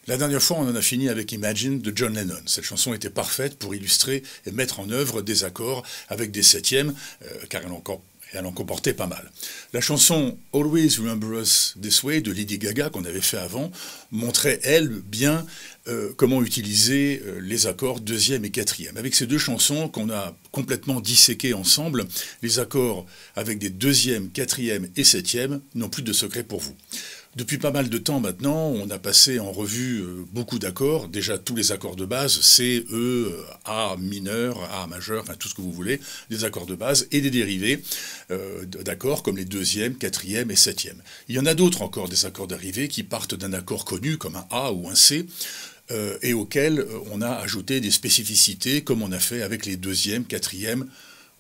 La dernière fois, on en a fini avec Imagine de John Lennon. Cette chanson était parfaite pour illustrer et mettre en œuvre des accords avec des septièmes, car elle en comportait pas mal. La chanson Always Remember Us This Way de Lady Gaga, qu'on avait fait avant, montrait, elle, bien comment utiliser les accords deuxième et quatrième. Avec ces deux chansons qu'on a complètement disséquées ensemble, les accords avec des deuxième, quatrième et septième n'ont plus de secret pour vous. Depuis pas mal de temps maintenant, on a passé en revue beaucoup d'accords, déjà tous les accords de base, C, E, A mineur, A majeur, enfin tout ce que vous voulez, des accords de base et des dérivés d'accords comme les deuxième, quatrième et septième. Il y en a d'autres encore, des accords dérivés qui partent d'un accord connu comme un A ou un C, et auxquels on a ajouté des spécificités comme on a fait avec les deuxième, quatrième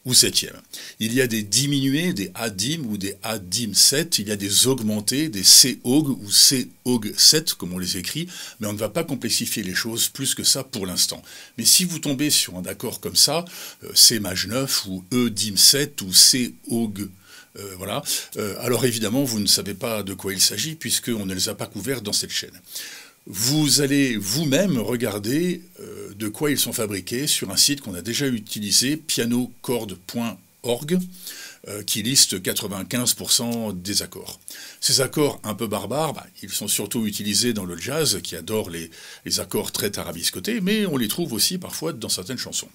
ou septième. Il y a des diminués, des A-dim ou des A-dim 7, il y a des augmentés, des C-aug ou C-aug 7, comme on les écrit, mais on ne va pas complexifier les choses plus que ça pour l'instant. Mais si vous tombez sur un accord comme ça, C maj 9 ou E-dim 7 ou C-aug voilà. Alors évidemment, vous ne savez pas de quoi il s'agit puisqu'on ne les a pas couverts dans cette chaîne. Vous allez vous-même regarder de quoi ils sont fabriqués sur un site qu'on a déjà utilisé, pianochord.org, qui liste 95% des accords. Ces accords un peu barbares, ils sont surtout utilisés dans le jazz, qui adore les accords très tarabiscotés, mais on les trouve aussi parfois dans certaines chansons.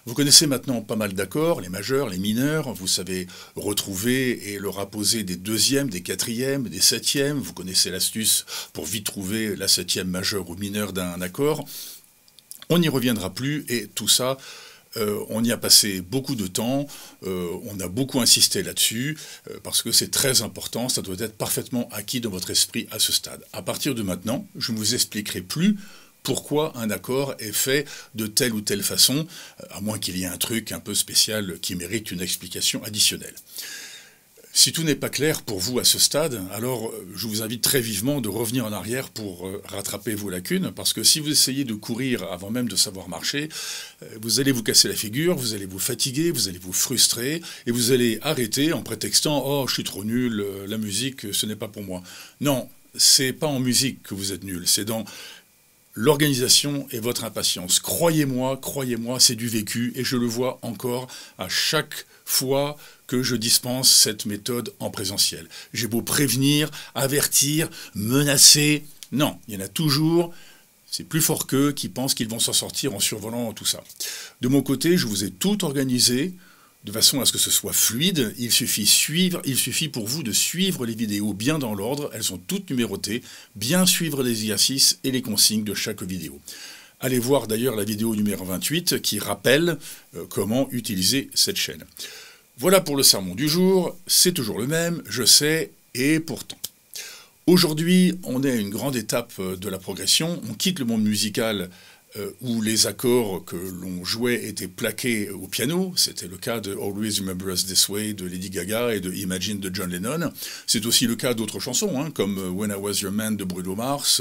Vous connaissez maintenant pas mal d'accords, les majeurs, les mineurs, vous savez retrouver et leur apposer des deuxièmes, des quatrièmes, des septièmes, vous connaissez l'astuce pour vite trouver la septième majeure ou mineure d'un accord. On n'y reviendra plus, et tout ça, on y a passé beaucoup de temps, on a beaucoup insisté là-dessus, parce que c'est très important, ça doit être parfaitement acquis dans votre esprit à ce stade. À partir de maintenant, je ne vous expliquerai plus pourquoi un accord est fait de telle ou telle façon, à moins qu'il y ait un truc un peu spécial qui mérite une explication additionnelle. Si tout n'est pas clair pour vous à ce stade, alors je vous invite très vivement de revenir en arrière pour rattraper vos lacunes, parce que si vous essayez de courir avant même de savoir marcher, vous allez vous casser la figure, vous allez vous fatiguer, vous allez vous frustrer, et vous allez arrêter en prétextant « Oh, je suis trop nul, la musique, ce n'est pas pour moi ». Non, c'est pas en musique que vous êtes nul, c'est dans l'organisation et votre impatience. Croyez-moi, c'est du vécu, et je le vois encore à chaque fois que je dispense cette méthode en présentiel. J'ai beau prévenir, avertir, menacer, non, il y en a toujours, c'est plus fort qu'eux qui pensent qu'ils vont s'en sortir en survolant tout ça. De mon côté, je vous ai tout organisé de façon à ce que ce soit fluide. Il suffit pour vous de suivre les vidéos bien dans l'ordre, elles sont toutes numérotées, bien suivre les exercices et les consignes de chaque vidéo. Allez voir d'ailleurs la vidéo numéro 28 qui rappelle comment utiliser cette chaîne. Voilà pour le sermon du jour, c'est toujours le même, je sais, et pourtant. Aujourd'hui, on est à une grande étape de la progression, on quitte le monde musical où les accords que l'on jouait étaient plaqués au piano, c'était le cas de Always Remember Us This Way de Lady Gaga et de Imagine de John Lennon. C'est aussi le cas d'autres chansons, comme When I Was Your Man de Bruno Mars,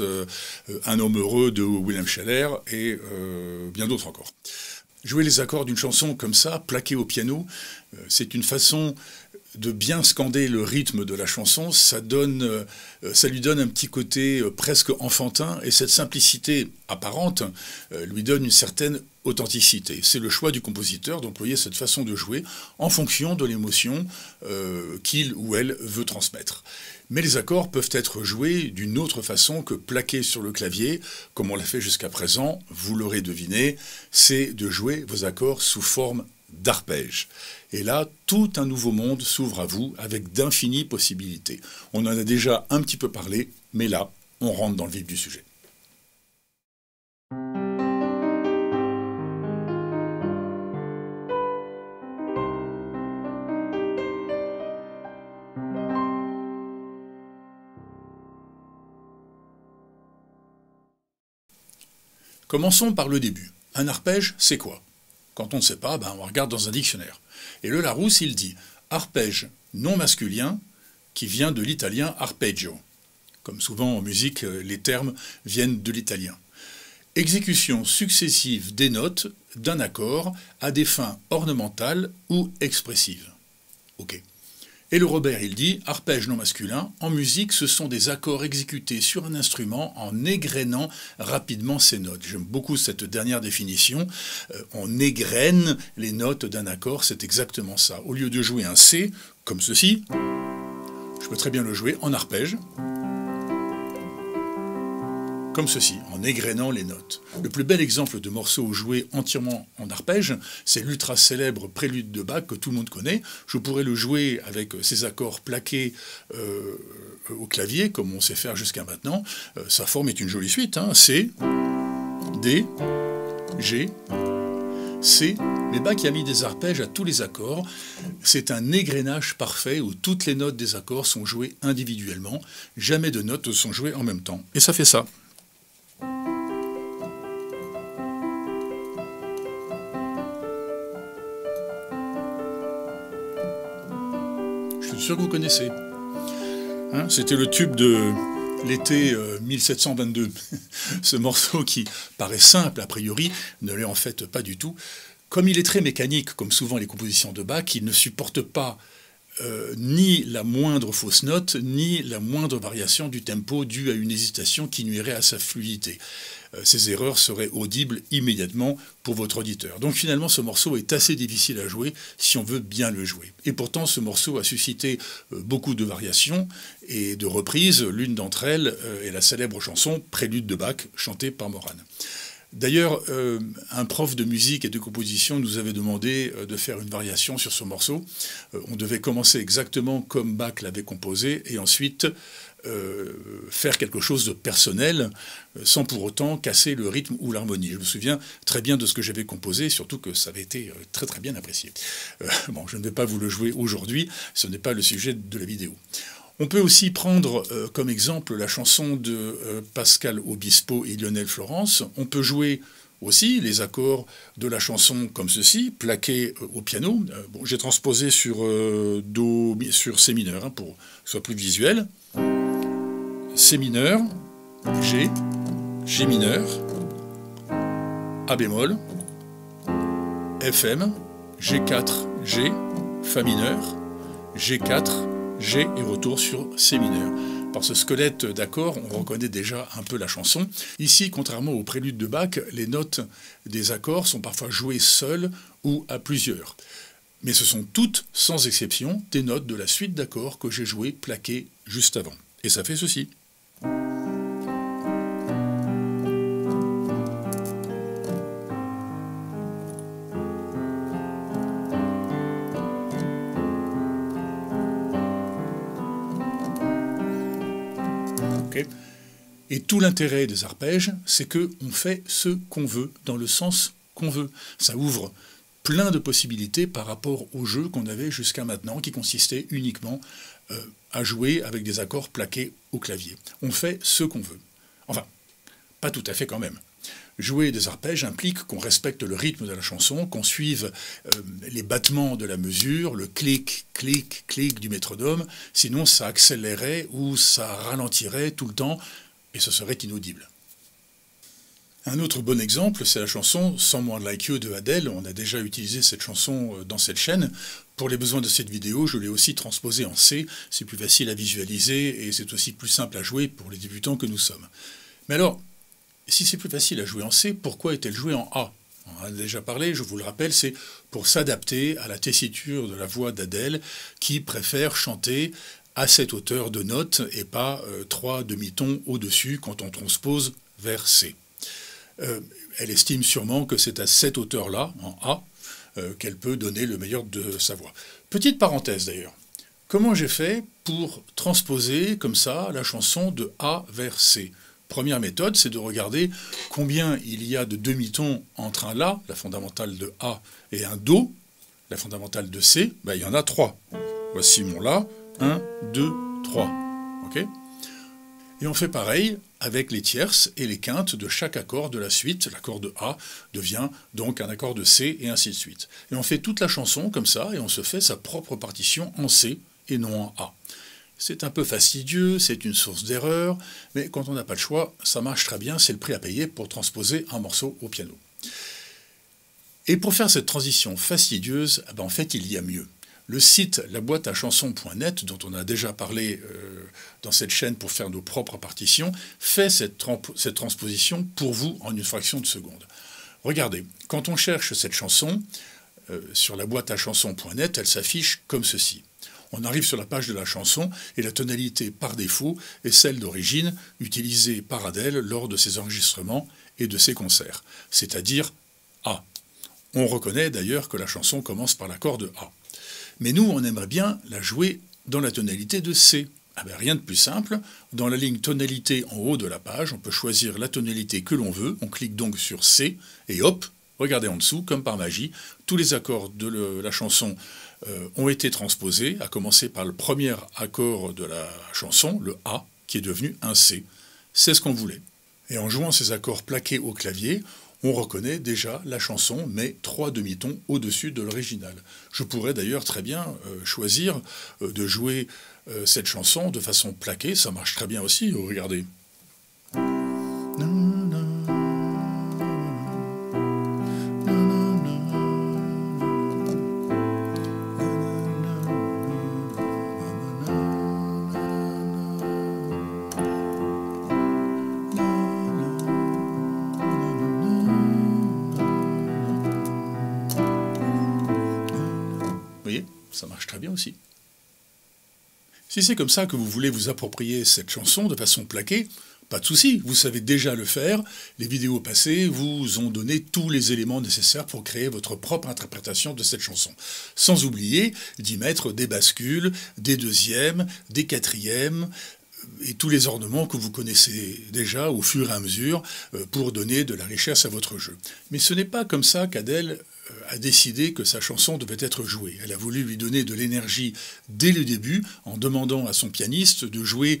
Un homme heureux de William Scheller et bien d'autres encore. Jouer les accords d'une chanson comme ça, plaquée au piano, c'est une façon de bien scander le rythme de la chanson, ça lui donne un petit côté presque enfantin, et cette simplicité apparente lui donne une certaine authenticité. C'est le choix du compositeur d'employer cette façon de jouer en fonction de l'émotion qu'il ou elle veut transmettre. Mais les accords peuvent être joués d'une autre façon que plaqués sur le clavier, comme on l'a fait jusqu'à présent, vous l'aurez deviné, c'est de jouer vos accords sous forme d'arpège. Et là, tout un nouveau monde s'ouvre à vous avec d'infinies possibilités. On en a déjà un petit peu parlé, mais là, on rentre dans le vif du sujet. Commençons par le début. Un arpège, c'est quoi? Quand on ne sait pas, on regarde dans un dictionnaire. Et le Larousse, il dit « arpège non masculin qui vient de l'italien arpeggio ». Comme souvent en musique, les termes viennent de l'italien. Exécution successive des notes d'un accord à des fins ornementales ou expressives. Ok. Et le Robert, il dit, arpège non masculin, en musique, ce sont des accords exécutés sur un instrument en égrènant rapidement ses notes. J'aime beaucoup cette dernière définition. On égrène les notes d'un accord, c'est exactement ça. Au lieu de jouer un C, comme ceci, je peux très bien le jouer en arpège, comme ceci, en égrénant les notes. Le plus bel exemple de morceau joué entièrement en arpège, c'est l'ultra célèbre Prélude de Bach que tout le monde connaît. Je pourrais le jouer avec ces accords plaqués au clavier, comme on sait faire jusqu'à maintenant. Sa forme est une jolie suite, hein. C, D, G, C. Mais Bach a mis des arpèges à tous les accords. C'est un égrénage parfait où toutes les notes des accords sont jouées individuellement. Jamais de notes ne sont jouées en même temps. Et ça fait ça. Je suis sûr que vous connaissez. Hein, c'était le tube de l'été 1722. Ce morceau qui paraît simple a priori ne l'est en fait pas du tout. Comme il est très mécanique, comme souvent les compositions de Bach, il ne supporte pas ni la moindre fausse note, ni la moindre variation du tempo due à une hésitation qui nuirait à sa fluidité. Ces erreurs seraient audibles immédiatement pour votre auditeur. Donc finalement, ce morceau est assez difficile à jouer si on veut bien le jouer. Et pourtant, ce morceau a suscité beaucoup de variations et de reprises. L'une d'entre elles est la célèbre chanson Prélude de Bach, chantée par Moran. D'ailleurs, un prof de musique et de composition nous avait demandé de faire une variation sur ce morceau. On devait commencer exactement comme Bach l'avait composé et ensuite faire quelque chose de personnel sans pour autant casser le rythme ou l'harmonie. Je me souviens très bien de ce que j'avais composé, surtout que ça avait été très très bien apprécié. Bon, je ne vais pas vous le jouer aujourd'hui, ce n'est pas le sujet de la vidéo. On peut aussi prendre comme exemple la chanson de Pascal Obispo et Lionel Florence. On peut jouer aussi les accords de la chanson comme ceci, plaqués au piano. Bon, j'ai transposé sur sur C mineur, hein, pour que ce soit plus visuel. C mineur, G, G mineur, A bémol, FM, G4, G, Fa mineur, G4, G et retour sur C mineur. Par ce squelette d'accords, on reconnaît déjà un peu la chanson. Ici, contrairement au prélude de Bach, les notes des accords sont parfois jouées seules ou à plusieurs. Mais ce sont toutes, sans exception, des notes de la suite d'accords que j'ai jouées plaquées juste avant. Et ça fait ceci. Et tout l'intérêt des arpèges, c'est qu'on fait ce qu'on veut, dans le sens qu'on veut. Ça ouvre plein de possibilités par rapport au jeu qu'on avait jusqu'à maintenant, qui consistait uniquement à jouer avec des accords plaqués au clavier. On fait ce qu'on veut. Enfin, pas tout à fait quand même. Jouer des arpèges implique qu'on respecte le rythme de la chanson, qu'on suive les battements de la mesure, le clic, clic, clic du métronome, sinon ça accélérerait ou ça ralentirait tout le temps, et ce serait inaudible. Un autre bon exemple, c'est la chanson « Someone Like You » de Adele. On a déjà utilisé cette chanson dans cette chaîne. Pour les besoins de cette vidéo, je l'ai aussi transposée en C. C'est plus facile à visualiser et c'est aussi plus simple à jouer pour les débutants que nous sommes. Mais alors, si c'est plus facile à jouer en C, pourquoi est-elle jouée en A? On en a déjà parlé, je vous le rappelle, c'est pour s'adapter à la tessiture de la voix d'Adele qui préfère chanter à cette hauteur de note et pas 3 demi-tons au-dessus quand on transpose vers C. Elle estime sûrement que c'est à cette hauteur-là, en A, qu'elle peut donner le meilleur de sa voix. Petite parenthèse d'ailleurs. Comment j'ai fait pour transposer comme ça la chanson de A vers C? Première méthode, c'est de regarder combien il y a de demi-tons entre un La, la fondamentale de A, et un Do, la fondamentale de C. Ben, il y en a 3. Voici mon La. 1, 2, 3. OK ? Et on fait pareil avec les tierces et les quintes de chaque accord de la suite. L'accord de A devient donc un accord de C et ainsi de suite. Et on fait toute la chanson comme ça et on se fait sa propre partition en C et non en A. C'est un peu fastidieux, c'est une source d'erreur, mais quand on n'a pas le choix, ça marche très bien, c'est le prix à payer pour transposer un morceau au piano. Et pour faire cette transition fastidieuse, en fait, il y a mieux. Le site laboîteachanson.net, dont on a déjà parlé dans cette chaîne pour faire nos propres partitions, fait cette transposition pour vous en une fraction de seconde. Regardez, quand on cherche cette chanson, sur laboîteachanson.net, elle s'affiche comme ceci. On arrive sur la page de la chanson et la tonalité par défaut est celle d'origine utilisée par Adèle lors de ses enregistrements et de ses concerts, c'est-à-dire A. On reconnaît d'ailleurs que la chanson commence par l'accord de A. Mais nous, on aimerait bien la jouer dans la tonalité de C. Ah ben, rien de plus simple, dans la ligne tonalité en haut de la page, on peut choisir la tonalité que l'on veut, on clique donc sur C, et hop, regardez en dessous, comme par magie, tous les accords de la chanson ont été transposés, à commencer par le premier accord de la chanson, le A, qui est devenu un C. C'est ce qu'on voulait. Et en jouant ces accords plaqués au clavier, on reconnaît déjà la chanson, mais 3 demi-tons au-dessus de l'original. Je pourrais d'ailleurs très bien choisir de jouer cette chanson de façon plaquée, ça marche très bien aussi, regardez. Ça marche très bien aussi. Si c'est comme ça que vous voulez vous approprier cette chanson de façon plaquée, pas de souci, vous savez déjà le faire. Les vidéos passées vous ont donné tous les éléments nécessaires pour créer votre propre interprétation de cette chanson. Sans oublier d'y mettre des bascules, des deuxièmes, des quatrièmes, et tous les ornements que vous connaissez déjà au fur et à mesure pour donner de la richesse à votre jeu. Mais ce n'est pas comme ça qu'Adèle a décidé que sa chanson devait être jouée. Elle a voulu lui donner de l'énergie dès le début en demandant à son pianiste de jouer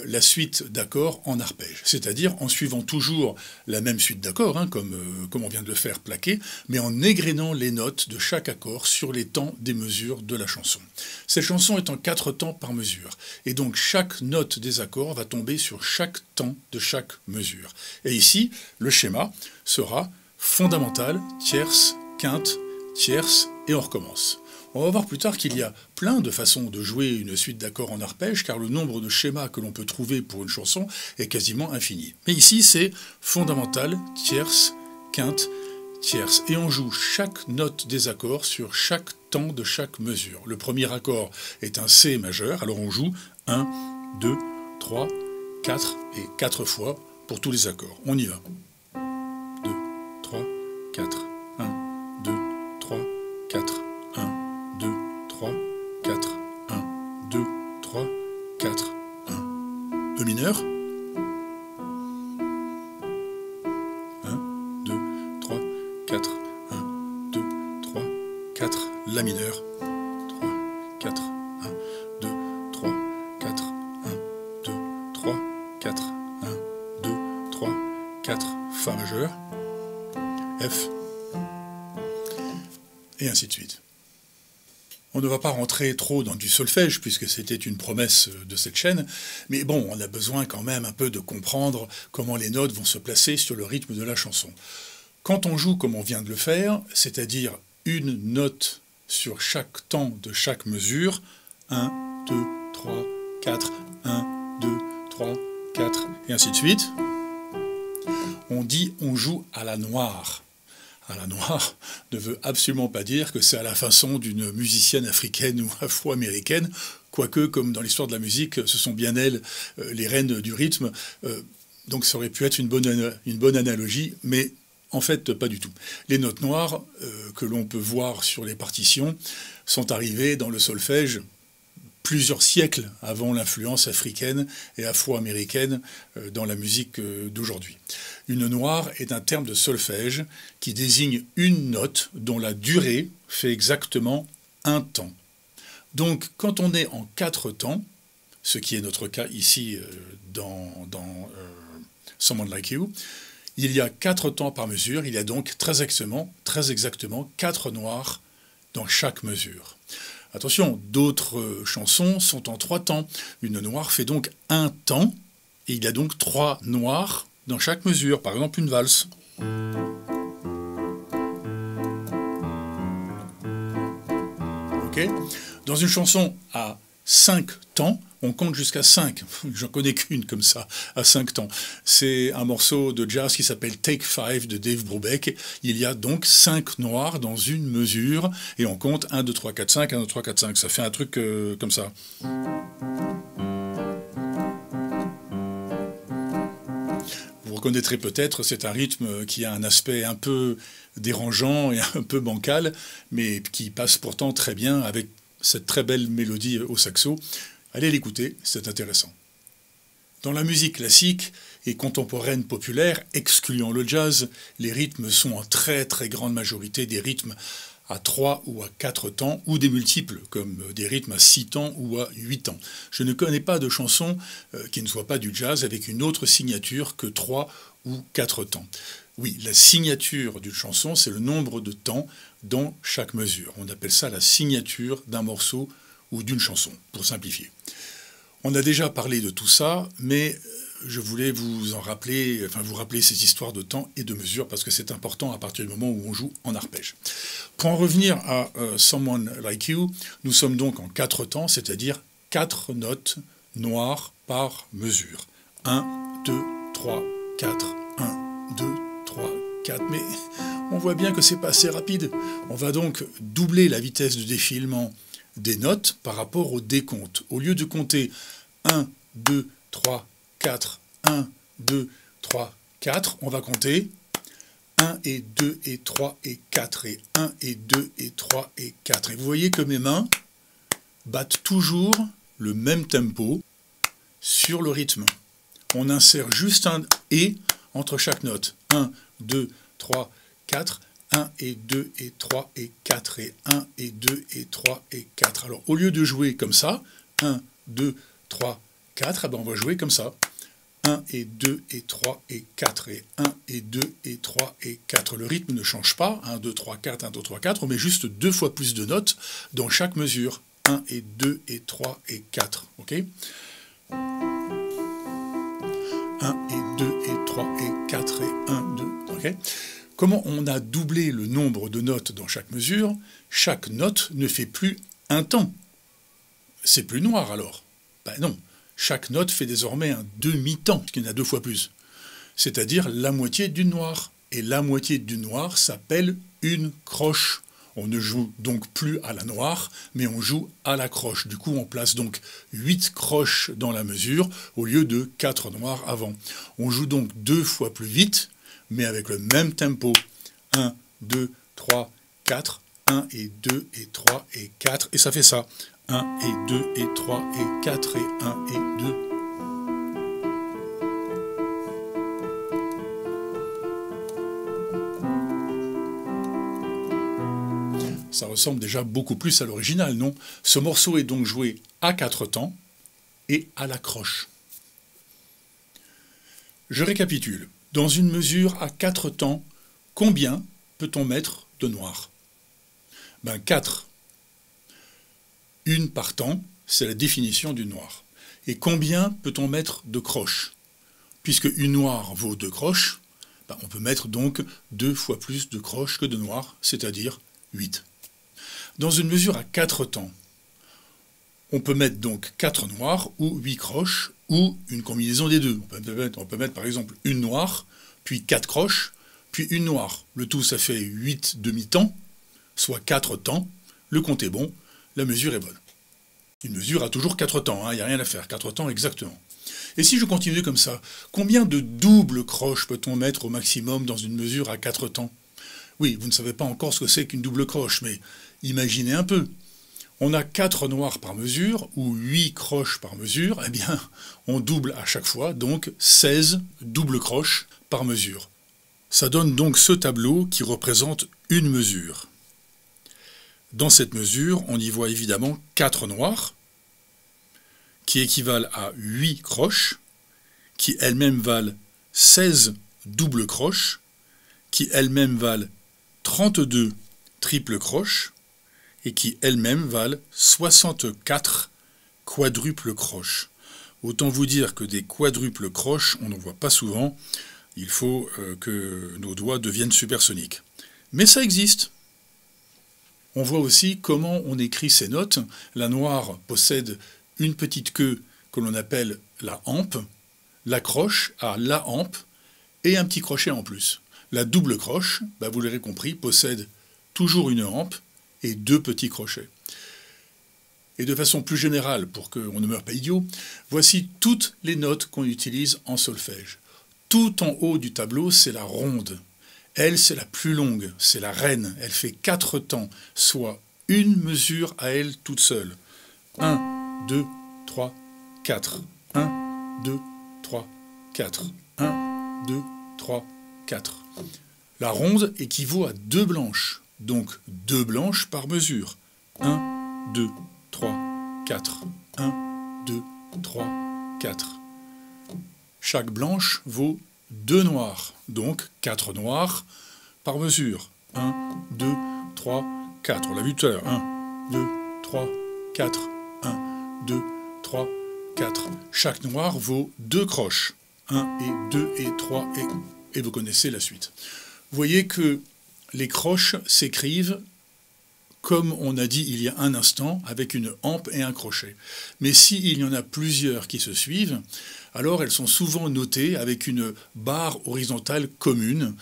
la suite d'accords en arpège, c'est-à-dire en suivant toujours la même suite d'accords, hein, comme on vient de le faire plaqué, mais en égrénant les notes de chaque accord sur les temps des mesures de la chanson. Cette chanson est en 4 temps par mesure, et donc chaque note des accords va tomber sur chaque temps de chaque mesure. Et ici, le schéma sera fondamentale, tierce, quinte, tierce, et on recommence. On va voir plus tard qu'il y a plein de façons de jouer une suite d'accords en arpège, car le nombre de schémas que l'on peut trouver pour une chanson est quasiment infini. Mais ici, c'est fondamentale, tierce, quinte, tierce. Et on joue chaque note des accords sur chaque temps de chaque mesure. Le premier accord est un C majeur, alors on joue 1, 2, 3, 4 et 4 fois pour tous les accords. On y va. 2, 3, 4, 1, 2, 3, 4, 1, 2, 3, 4, 1, 2, 3, 4, 1. E mineur. 1, 2, 3, 4, 1, 2, 3, 4. La mineur. 3, 4, 1, 2, 3, 4, 1, 2, 3, 4, 1, 2, 3, 4. Fa majeur. F. Et ainsi de suite. On ne va pas rentrer trop dans du solfège, puisque c'était une promesse de cette chaîne, mais bon, on a besoin quand même un peu de comprendre comment les notes vont se placer sur le rythme de la chanson. Quand on joue comme on vient de le faire, c'est-à-dire une note sur chaque temps de chaque mesure, 1, 2, 3, 4, 1, 2, 3, 4, et ainsi de suite, on joue à la noire. À la noire ne veut absolument pas dire que c'est à la façon d'une musicienne africaine ou afro-américaine, quoique, comme dans l'histoire de la musique, ce sont bien elles les reines du rythme. Donc ça aurait pu être une bonne analogie, mais en fait, pas du tout. Les notes noires que l'on peut voir sur les partitions sont arrivées dans le solfège plusieurs siècles avant l'influence africaine et afro-américaine dans la musique d'aujourd'hui. Une noire est un terme de solfège qui désigne une note dont la durée fait exactement un temps. Donc, quand on est en 4 temps, ce qui est notre cas ici dans Someone Like You, il y a 4 temps par mesure, il y a donc très exactement 4 noirs dans chaque mesure. Attention, d'autres chansons sont en 3 temps. Une noire fait donc un temps, et il y a donc 3 noirs dans chaque mesure. Par exemple, une valse. Ok ? Dans une chanson à 5 temps, on compte jusqu'à 5. J'en connais qu'une comme ça, à 5 temps. C'est un morceau de jazz qui s'appelle Take 5 de Dave Brubeck. Il y a donc 5 noirs dans une mesure, et on compte 1, 2, 3, 4, 5, 1, 2, 3, 4, 5. Ça fait un truc comme ça. Vous reconnaîtrez peut-être, c'est un rythme qui a un aspect un peu dérangeant et un peu bancal, mais qui passe pourtant très bien avec cette très belle mélodie au saxo. Allez l'écouter, c'est intéressant. Dans la musique classique et contemporaine populaire, excluant le jazz, les rythmes sont en très très grande majorité des rythmes à 3 ou à 4 temps, ou des multiples, comme des rythmes à 6 temps ou à 8 temps. Je ne connais pas de chanson qui ne soit pas du jazz avec une autre signature que 3 ou 4 temps. Oui, la signature d'une chanson, c'est le nombre de temps dans chaque mesure. On appelle ça la signature d'un morceau ou d'une chanson, pour simplifier. On a déjà parlé de tout ça, mais je voulais vous rappeler ces histoires de temps et de mesure, parce que c'est important à partir du moment où on joue en arpège. Pour en revenir à Someone Like You, nous sommes donc en 4 temps, c'est-à-dire 4 notes noires par mesure. 1, 2, 3, 4, 1, 2, 3, 4, mais on voit bien que c'est pas assez rapide. On va donc doubler la vitesse de défilement des notes par rapport au décompte. Au lieu de compter 1, 2, 3, 4, 1, 2, 3, 4, on va compter 1 et 2 et 3 et 4 et 1 et 2 et 3 et 4. Et vous voyez que mes mains battent toujours le même tempo sur le rythme. On insère juste un « et » entre chaque note. 1, 2, 3, 4, 1 et 2 et 3 et 4 et 1 et 2 et 3 et 4. Alors au lieu de jouer comme ça, 1, 2, 3, 4, on va jouer comme ça. 1 et 2 et 3 et 4 et 1 et 2 et 3 et 4. Le rythme ne change pas, 1, 2, 3, 4, 1, 2, 3, 4, on met juste 2 fois plus de notes dans chaque mesure. 1 et 2 et 3 et 4, ok ? 1 et 2 et 3 et 4 et 1, 2, ok ? Comment on a doublé le nombre de notes dans chaque mesure, chaque note ne fait plus un temps. C'est plus noir alors. Ben non, chaque note fait désormais un demi-temps, ce qui en a 2 fois plus. C'est-à-dire la moitié du noir. Et la moitié du noir s'appelle une croche. On ne joue donc plus à la noire, mais on joue à la croche. Du coup, on place donc 8 croches dans la mesure, au lieu de 4 noirs avant. On joue donc 2 fois plus vite, mais avec le même tempo. 1, 2, 3, 4, 1 et 2 et 3 et 4, et ça fait ça. 1 et 2 et 3 et 4 et 1 et 2. Ça ressemble déjà beaucoup plus à l'original, non? Ce morceau est donc joué à 4 temps et à la croche. Je récapitule. Dans une mesure à 4 temps, combien peut-on mettre de noir? 4. Une par temps, c'est la définition du noir. Et combien peut-on mettre de croches? Puisque une noire vaut 2 croches, on peut mettre donc 2 fois plus de croches que de noirs, c'est-à-dire 8. Dans une mesure à 4 temps, on peut mettre donc 4 noirs ou 8 croches, ou une combinaison des deux. On peut mettre par exemple une noire, puis 4 croches, puis une noire. Le tout, ça fait 8 demi-temps, soit 4 temps. Le compte est bon, la mesure est bonne. Une mesure a toujours 4 temps, il n'y a rien à faire, 4 temps exactement. Et si je continue comme ça, combien de doubles croches peut-on mettre au maximum dans une mesure à 4 temps? Oui, vous ne savez pas encore ce que c'est qu'une double croche, mais imaginez un peu. On a 4 noirs par mesure, ou 8 croches par mesure, eh bien, on double à chaque fois, donc 16 doubles croches par mesure. Ça donne donc ce tableau qui représente une mesure. Dans cette mesure, on y voit évidemment 4 noirs, qui équivalent à 8 croches, qui elles-mêmes valent 16 doubles croches, qui elles-mêmes valent 32 triples croches, et qui elles-mêmes valent 64 quadruples croches. Autant vous dire que des quadruples croches, on n'en voit pas souvent. Il faut que nos doigts deviennent supersoniques. Mais ça existe. On voit aussi comment on écrit ces notes. La noire possède une petite queue que l'on appelle la hampe. La croche a la hampe et un petit crochet en plus. La double croche, vous l'aurez compris, possède toujours une hampe et deux petits crochets. Et de façon plus générale, pour qu'on ne meure pas idiot, voici toutes les notes qu'on utilise en solfège. Tout en haut du tableau, c'est la ronde. Elle, c'est la plus longue, c'est la reine. Elle fait 4 temps, soit une mesure à elle toute seule. 1, 2, 3, 4. 1, 2, 3, 4. 1, 2, 3, 4. La ronde équivaut à 2 blanches, donc 2 blanches par mesure. 1, 2, 3, 4. 1, 2, 3, 4. Chaque blanche vaut 2 noirs, donc 4 noirs par mesure. 1, 2, 3, 4. On l'a vu tout à l'heure. 1, 2, 3, 4. 1, 2, 3, 4. Chaque noir vaut 2 croches. 1 et 2 et 3 et vous connaissez la suite. Vous voyez que les croches s'écrivent comme on a dit il y a un instant, avec une hampe et un crochet. Mais s'il y en a plusieurs qui se suivent, alors elles sont souvent notées avec une barre horizontale commune.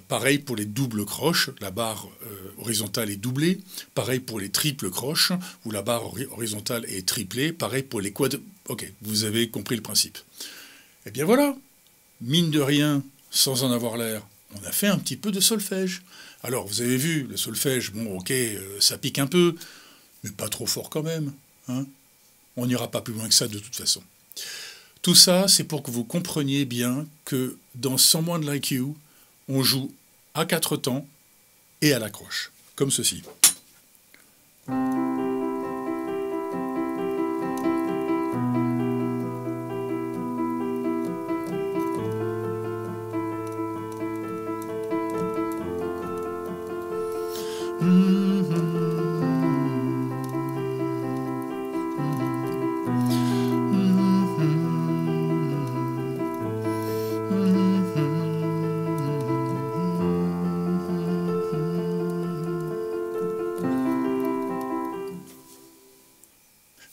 Pareil pour les doubles croches, la barre horizontale est doublée. Pareil pour les triples croches, où la barre horizontale est triplée. Pareil pour les quad... Ok, vous avez compris le principe. Eh bien voilà, mine de rien, sans en avoir l'air, on a fait un petit peu de solfège. Alors, vous avez vu, le solfège, bon, ok, ça pique un peu, mais pas trop fort quand même. Hein, on n'ira pas plus loin que ça de toute façon. Tout ça, c'est pour que vous compreniez bien que dans Someone Like You, on joue à 4 temps et à la croche, comme ceci.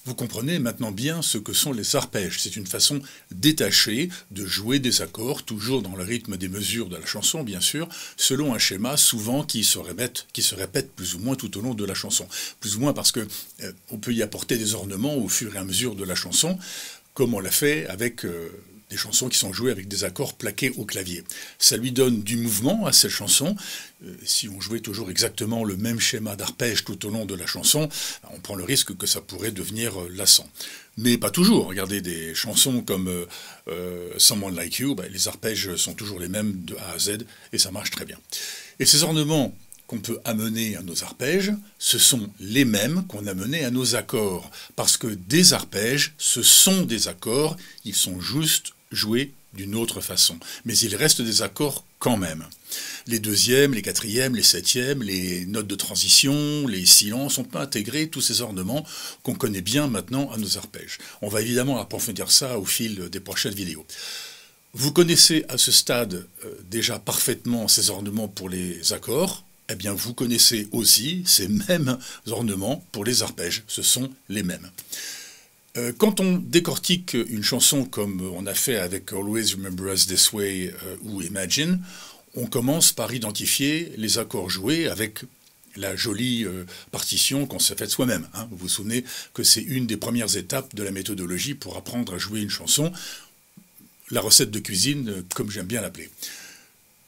Vous comprenez maintenant bien ce que sont les arpèges. C'est une façon détachée de jouer des accords, toujours dans le rythme des mesures de la chanson, bien sûr, selon un schéma souvent qui se répète plus ou moins tout au long de la chanson. Plus ou moins parce que on peut y apporter des ornements au fur et à mesure de la chanson, comme on l'a fait avec des chansons qui sont jouées avec des accords plaqués au clavier. Ça lui donne du mouvement à cette chanson. Si on jouait toujours exactement le même schéma d'arpège tout au long de la chanson, on prend le risque que ça pourrait devenir lassant. Mais pas toujours. Regardez des chansons comme Someone Like You, les arpèges sont toujours les mêmes de A à Z et ça marche très bien. Et ces ornements qu'on peut amener à nos arpèges, ce sont les mêmes qu'on amenait à nos accords. Parce que des arpèges, ce sont des accords, ils sont juste joués d'une autre façon. Mais il reste des accords quand même. Les deuxièmes, les quatrièmes, les septièmes, les notes de transition, les silences, on peut intégrer tous ces ornements qu'on connaît bien maintenant à nos arpèges. On va évidemment approfondir ça au fil des prochaines vidéos. Vous connaissez à ce stade déjà parfaitement ces ornements pour les accords. Eh bien, vous connaissez aussi ces mêmes ornements pour les arpèges. Ce sont les mêmes. Quand on décortique une chanson comme on a fait avec Always Remember Us This Way ou Imagine, on commence par identifier les accords joués avec la jolie partition qu'on s'est faite soi-même. Hein. Vous vous souvenez que c'est une des premières étapes de la méthodologie pour apprendre à jouer une chanson, la recette de cuisine, comme j'aime bien l'appeler.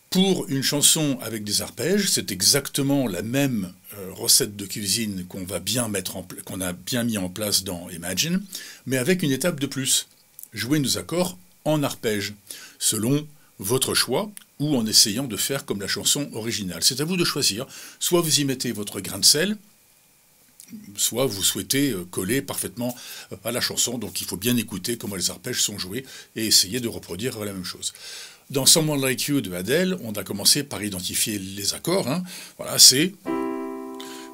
Pour une chanson avec des arpèges, c'est exactement la même recette de cuisine qu'on a bien mis en place dans Imagine, mais avec une étape de plus. Jouer nos accords en arpège, selon votre choix, ou en essayant de faire comme la chanson originale. C'est à vous de choisir. Soit vous y mettez votre grain de sel, soit vous souhaitez coller parfaitement à la chanson, donc il faut bien écouter comment les arpèges sont joués et essayer de reproduire la même chose. Dans Someone Like You de Adele, on a commencé par identifier les accords. Hein. Voilà, C,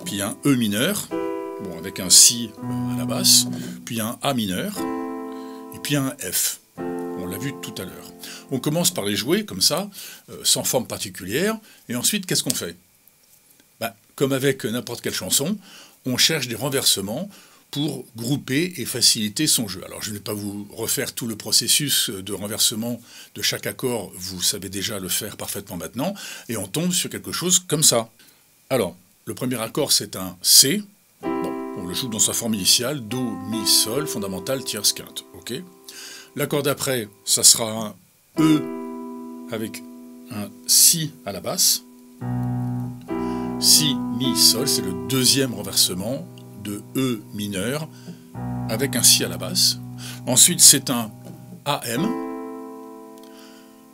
puis un E mineur, bon, avec un Si à la basse, puis un A mineur, et puis un F. On l'a vu tout à l'heure. On commence par les jouer comme ça, sans forme particulière, et ensuite, qu'est-ce qu'on fait? Comme avec n'importe quelle chanson, on cherche des renversements pour grouper et faciliter son jeu. Alors je ne vais pas vous refaire tout le processus de renversement de chaque accord, vous savez déjà le faire parfaitement maintenant, et on tombe sur quelque chose comme ça. Alors, le premier accord c'est un C, bon, on le joue dans sa forme initiale, Do, Mi, Sol, fondamentale, tierce, quinte, ok. L'accord d'après, ça sera un E avec un Si à la basse. Si, Mi, Sol, c'est le deuxième renversement de E mineur avec un Si à la basse. Ensuite, c'est un AM.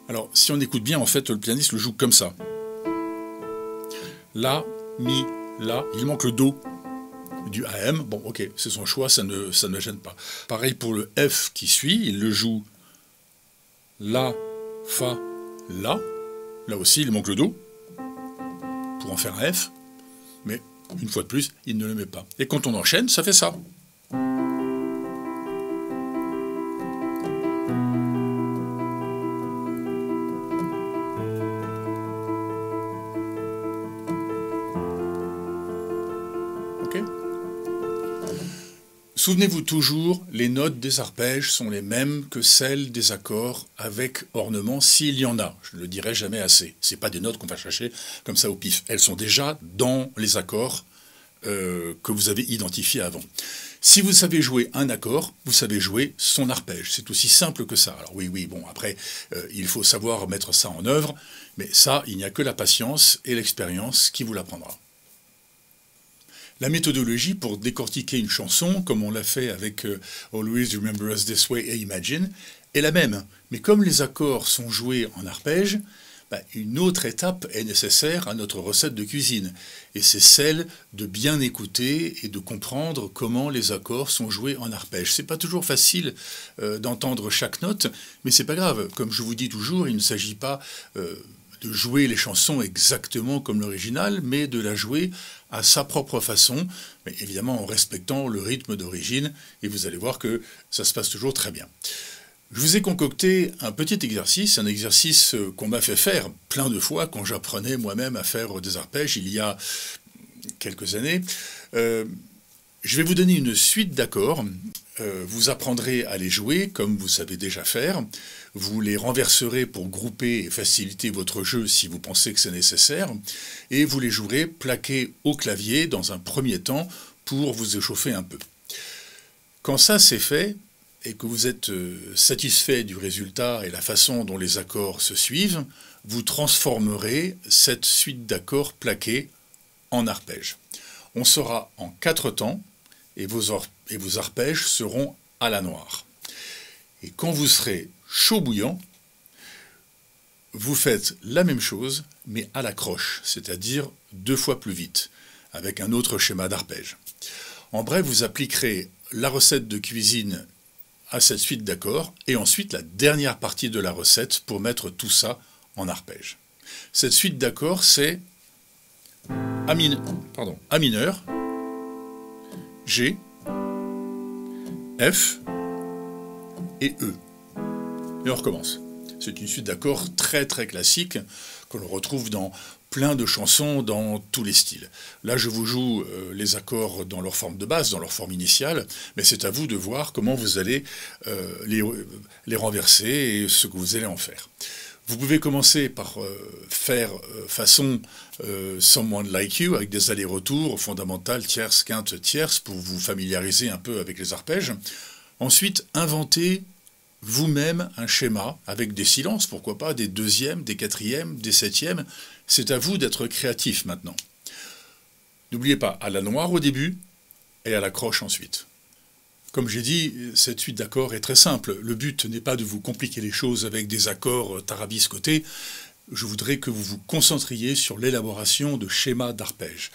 Alors, si on écoute bien, en fait, le pianiste le joue comme ça. La, Mi, La. Il manque le Do du AM. Bon, ok, c'est son choix, ça ne gêne pas. Pareil pour le F qui suit, il le joue La, Fa, La. Là aussi, il manque le Do pour en faire un F. Mais, une fois de plus, il ne le met pas. Et quand on enchaîne, ça fait ça. Ok ? Souvenez-vous toujours, les notes des arpèges sont les mêmes que celles des accords avec ornement, s'il y en a. Je ne le dirai jamais assez. Ce n'est pas des notes qu'on va chercher comme ça au pif. Elles sont déjà dans les accords que vous avez identifiés avant. Si vous savez jouer un accord, vous savez jouer son arpège. C'est aussi simple que ça. Alors oui, bon, après, il faut savoir mettre ça en œuvre, mais ça, il n'y a que la patience et l'expérience qui vous l'apprendra. La méthodologie pour décortiquer une chanson, comme on l'a fait avec Always Remember Us This Way et Imagine, est la même. Mais comme les accords sont joués en arpège, une autre étape est nécessaire à notre recette de cuisine. Et c'est celle de bien écouter et de comprendre comment les accords sont joués en arpège. C'est pas toujours facile d'entendre chaque note, mais c'est pas grave. Comme je vous dis toujours, il ne s'agit pas de jouer les chansons exactement comme l'original, mais de la jouer à sa propre façon, mais évidemment en respectant le rythme d'origine, et vous allez voir que ça se passe toujours très bien. Je vous ai concocté un petit exercice, un exercice qu'on m'a fait faire plein de fois quand j'apprenais moi-même à faire des arpèges il y a quelques années. Je vais vous donner une suite d'accords. Vous apprendrez à les jouer comme vous savez déjà faire. Vous les renverserez pour grouper et faciliter votre jeu si vous pensez que c'est nécessaire. Et vous les jouerez plaqués au clavier dans un premier temps pour vous échauffer un peu. Quand ça c'est fait, et que vous êtes satisfait du résultat et la façon dont les accords se suivent, vous transformerez cette suite d'accords plaqués en arpèges. On sera en 4 temps et vos arpèges seront à la noire. Et quand vous serez chaud bouillant, vous faites la même chose mais à la croche, c'est-à-dire 2 fois plus vite, avec un autre schéma d'arpège. En bref, vous appliquerez la recette de cuisine à cette suite d'accords, et ensuite la dernière partie de la recette pour mettre tout ça en arpège. Cette suite d'accords, c'est A mineur, G, F et E. Et on recommence. C'est une suite d'accords très très classique que l'on retrouve dans plein de chansons dans tous les styles. Là, je vous joue les accords dans leur forme de base, dans leur forme initiale, mais c'est à vous de voir comment vous allez les renverser et ce que vous allez en faire. Vous pouvez commencer par faire façon Someone Like You, avec des allers-retours fondamentales, tierces, quintes, tierces, pour vous familiariser un peu avec les arpèges. Ensuite, inventez vous-même un schéma avec des silences, pourquoi pas, des deuxièmes, des quatrièmes, des septièmes. C'est à vous d'être créatif maintenant. N'oubliez pas, à la noire au début et à la croche ensuite. Comme j'ai dit, cette suite d'accords est très simple. Le but n'est pas de vous compliquer les choses avec des accords tarabiscotés. Je voudrais que vous vous concentriez sur l'élaboration de schémas d'arpèges.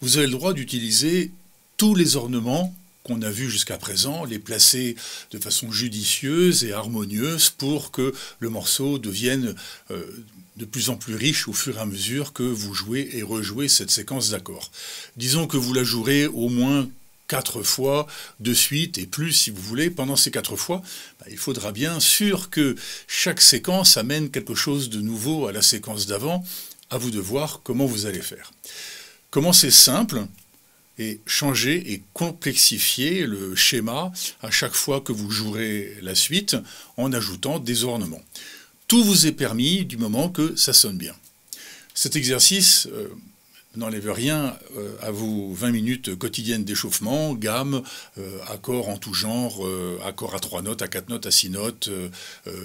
Vous avez le droit d'utiliser tous les ornements qu'on a vus jusqu'à présent, les placer de façon judicieuse et harmonieuse pour que le morceau devienne de plus en plus riche au fur et à mesure que vous jouez et rejouez cette séquence d'accords. Disons que vous la jouerez au moins 4 fois de suite et plus si vous voulez. Pendant ces 4 fois, il faudra bien sûr que chaque séquence amène quelque chose de nouveau à la séquence d'avant. À vous de voir comment vous allez faire. Commencez simple et changez et complexifiez le schéma à chaque fois que vous jouerez la suite en ajoutant des ornements. Tout vous est permis du moment que ça sonne bien. Cet exercice n'enlève rien à vos 20 minutes quotidiennes d'échauffement, gamme, accords en tout genre, accords à 3 notes, à 4 notes, à 6 notes,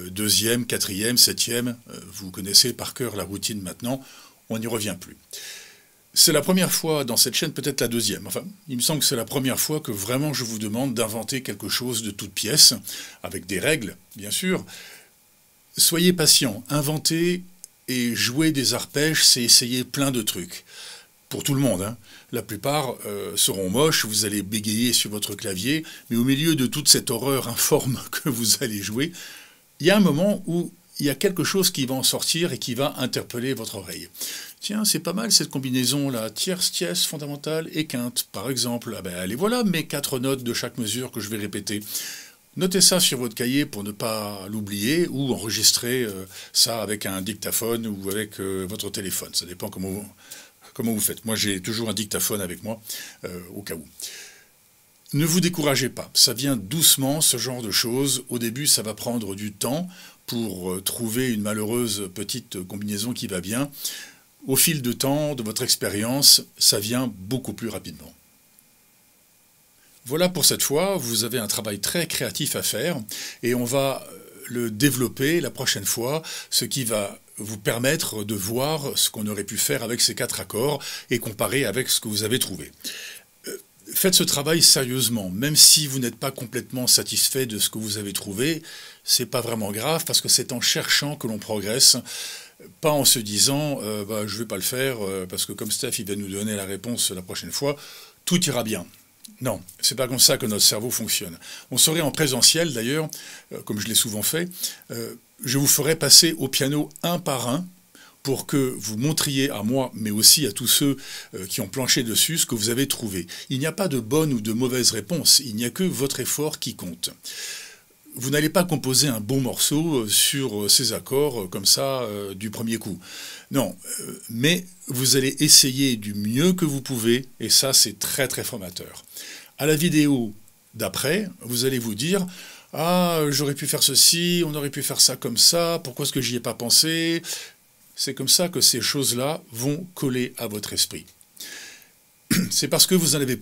deuxième, quatrième, septième. Vous connaissez par cœur la routine maintenant, on n'y revient plus. C'est la première fois dans cette chaîne, peut-être la deuxième. Enfin, il me semble que c'est la première fois que vraiment je vous demande d'inventer quelque chose de toute pièce, avec des règles, bien sûr. Soyez patient, inventez et jouer des arpèges, c'est essayer plein de trucs. Pour tout le monde, hein. La plupart seront moches, vous allez bégayer sur votre clavier, mais au milieu de toute cette horreur informe que vous allez jouer, il y a un moment où il y a quelque chose qui va en sortir et qui va interpeller votre oreille. Tiens, c'est pas mal cette combinaison-là, tierce, tiers, fondamentale et quinte, par exemple. Ah ben, allez, voilà mes 4 notes de chaque mesure que je vais répéter. Notez ça sur votre cahier pour ne pas l'oublier ou enregistrez ça avec un dictaphone ou avec votre téléphone. Ça dépend comment vous faites. Moi, j'ai toujours un dictaphone avec moi, au cas où. Ne vous découragez pas. Ça vient doucement, ce genre de choses. Au début, ça va prendre du temps pour trouver une malheureuse petite combinaison qui va bien. Au fil de temps, de votre expérience, ça vient beaucoup plus rapidement. Voilà pour cette fois, vous avez un travail très créatif à faire et on va le développer la prochaine fois, ce qui va vous permettre de voir ce qu'on aurait pu faire avec ces 4 accords et comparer avec ce que vous avez trouvé. Faites ce travail sérieusement, même si vous n'êtes pas complètement satisfait de ce que vous avez trouvé, c'est pas vraiment grave parce que c'est en cherchant que l'on progresse. Pas en se disant je ne vais pas le faire parce que comme Steph il va nous donner la réponse la prochaine fois, tout ira bien. Non, c'est pas comme ça que notre cerveau fonctionne. On serait en présentiel d'ailleurs, comme je l'ai souvent fait, je vous ferai passer au piano un par un pour que vous montriez à moi, mais aussi à tous ceux qui ont planché dessus, ce que vous avez trouvé. Il n'y a pas de bonne ou de mauvaise réponse, il n'y a que votre effort qui compte. Vous n'allez pas composer un bon morceau sur ces accords comme ça du premier coup. Non, mais vous allez essayer du mieux que vous pouvez et ça c'est très très formateur. À la vidéo d'après, vous allez vous dire « Ah, j'aurais pu faire ceci, on aurait pu faire ça comme ça, pourquoi est-ce que j'y ai pas pensé ?» C'est comme ça que ces choses-là vont coller à votre esprit. C'est parce que vous en avez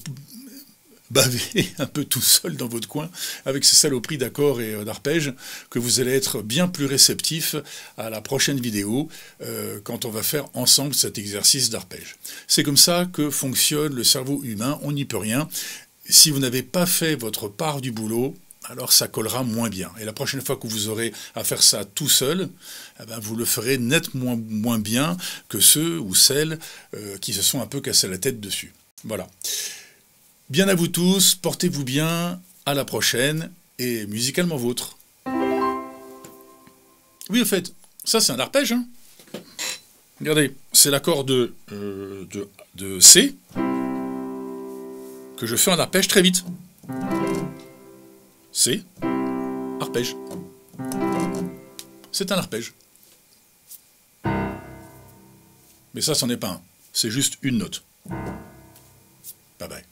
bavé un peu tout seul dans votre coin avec ces saloperies d'accords et d'arpèges que vous allez être bien plus réceptif à la prochaine vidéo quand on va faire ensemble cet exercice d'arpège. C'est comme ça que fonctionne le cerveau humain, on n'y peut rien. Si vous n'avez pas fait votre part du boulot, alors ça collera moins bien. Et la prochaine fois que vous aurez à faire ça tout seul, eh ben vous le ferez nettement moins bien que ceux ou celles qui se sont un peu cassés la tête dessus. Voilà. Bien à vous tous, portez-vous bien, à la prochaine, et musicalement vôtre. Oui, au fait, ça c'est un arpège, hein. Regardez, c'est l'accord de C, que je fais en arpège très vite. C, arpège. C'est un arpège. Mais ça, c'en est pas un, c'est juste une note. Bye bye.